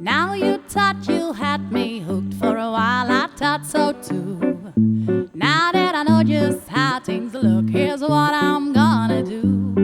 Now you thought you had me hooked for a while, I thought so too. Now that I know just how things look, here's what I'm gonna do.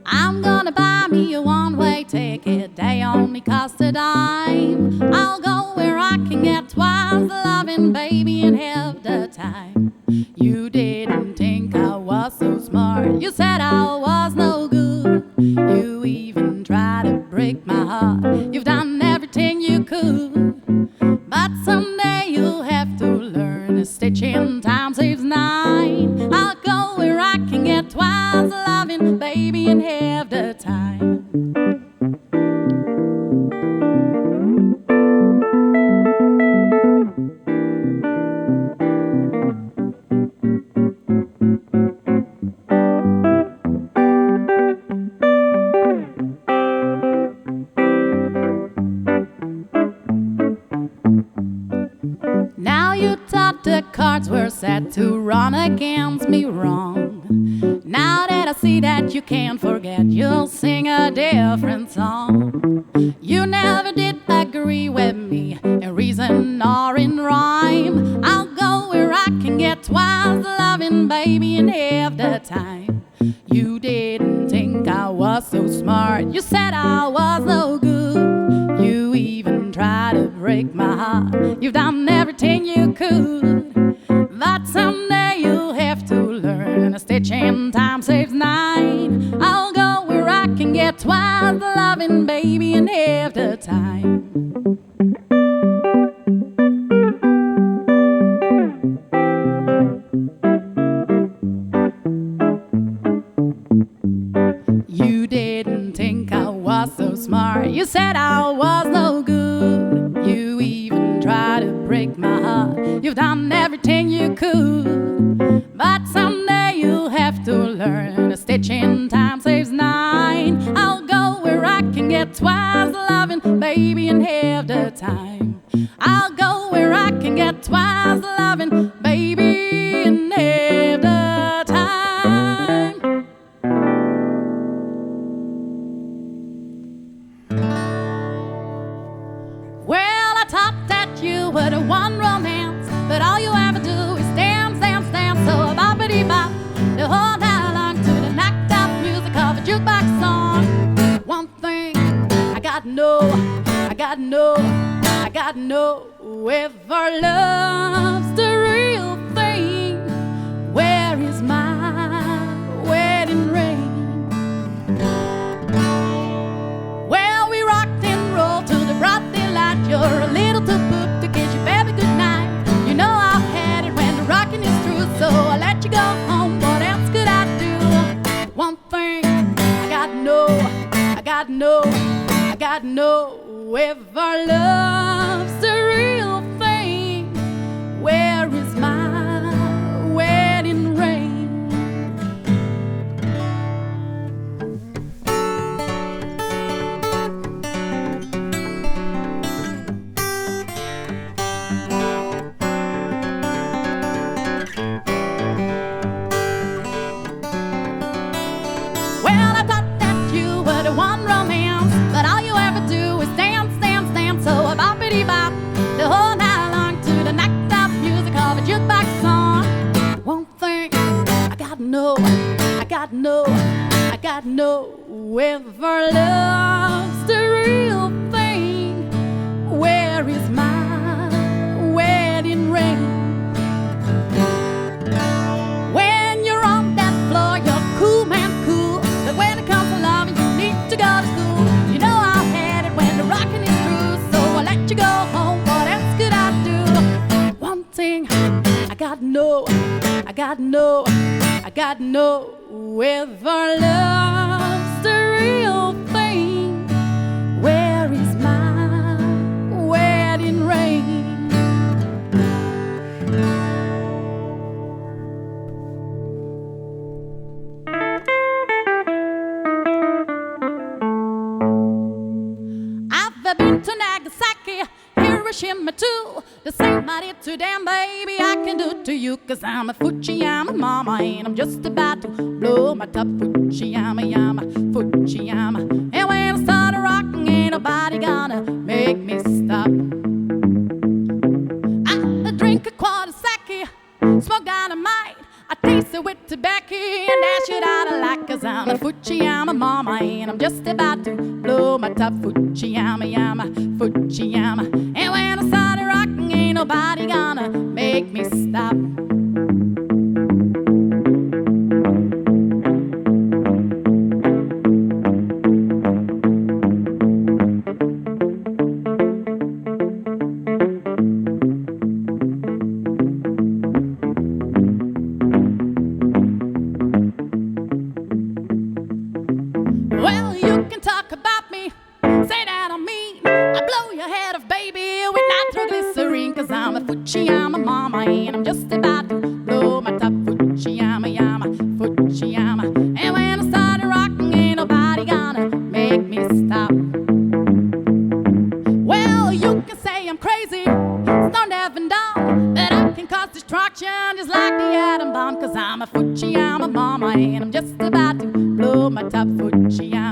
I'm gonna buy me a one-way ticket, they only cost a dime. I'll go where I can get twice the loving, baby, and have the time. You didn't think I was so smart, you said I was no good. You even tried to break my heart, you've done everything you could. But someday you'll have to learn a stitch in time saves nine. I'll go where I can get twice the loving, baby, and have the time. Now you thought the cards were set to run against me wrong. Now that I see that you can't forget, you'll sing a different song. You never did agree with me in reason or in rhyme. I'll go where I can get twice the loving, baby, and have the time. You didn't think I was so smart, you said I was no good. You even tried to break my heart, you've done everything you could. But someday you'll have to learn a stitch in time saves nine. I'll go where I can get twice the loving, baby, and have the time. You didn't think I was so smart, you said I was no good. You even tried to break my heart, you've done everything you could. But someday you'll have to learn a stitch in time saves nine. I'll go where I can get twice the loving, baby, and have the time. I'll go where I can get twice the loving, baby, and have the time. Well, I thought that you were the one romance, but all you ever do is dance, dance, dance. So a boppity-bop the whole night long to the knocked out music of a jukebox song. One thing I gotta know, I gotta know, I gotta know if our love's the real thing. Where is my wedding ring? Well, we rocked and rolled to the broad daylight. You're a little too poop to kiss your baby goodnight. You know I've had it when the rocking is through, so I let you go home. What else could I do? One thing I gotta know, I gotta know, I gotta know if our love's the real thing. Where is my wedding ring? Well, I thought that you were the one romance, but all you ever do is dance, dance, dance. So a boppity-bop the whole night long to the knocked out music of a jukebox song. One thing I gotta know, I gotta know, I gotta know if our love's the real thing. Where is my wedding ring? When you're on that floor, you're cool, man, cool. But when it comes to loving, you need to go to school. You know I've had it when the rocking is through, so I let you go home. What else could I do? One thing I gotta know, I gotta know, I gotta know if our love's the real thing. Where is my wedding ring? I've been to Nagasaki, Hiroshima too. The same I did to them, baby, I can do to you. Cause I'm a Fuijyama mama, and I'm just about to blow my top. Fuijyama, yama, Fuijyama. And when I start rocking, ain't nobody gonna make me stop. I drink a quarter sake, smoke dynamite, I taste it with tobacco, and that shit I don't like. Cause I'm a Fuijyama mama, and I'm just about to blow my top. Fuijyama, yama, Fuijyama. And when I start rocking, ain't nobody gonna make me stop. Well, you can talk about me, say that I'm mean, I blow your head off, baby, with nitroglycerine. Cause I'm a Fuijyama mama, and I'm just about to blow my top. Fuijyama, yama, Fuijyama. And when I start rocking, ain't nobody gonna make me stop. Well, you can say I'm crazy, stoned, deaf and dumb, but I can cause destruction just like the atom bomb. Cause I'm a Fuijyama mama, and I'm just about to blow my top. Fuijyama.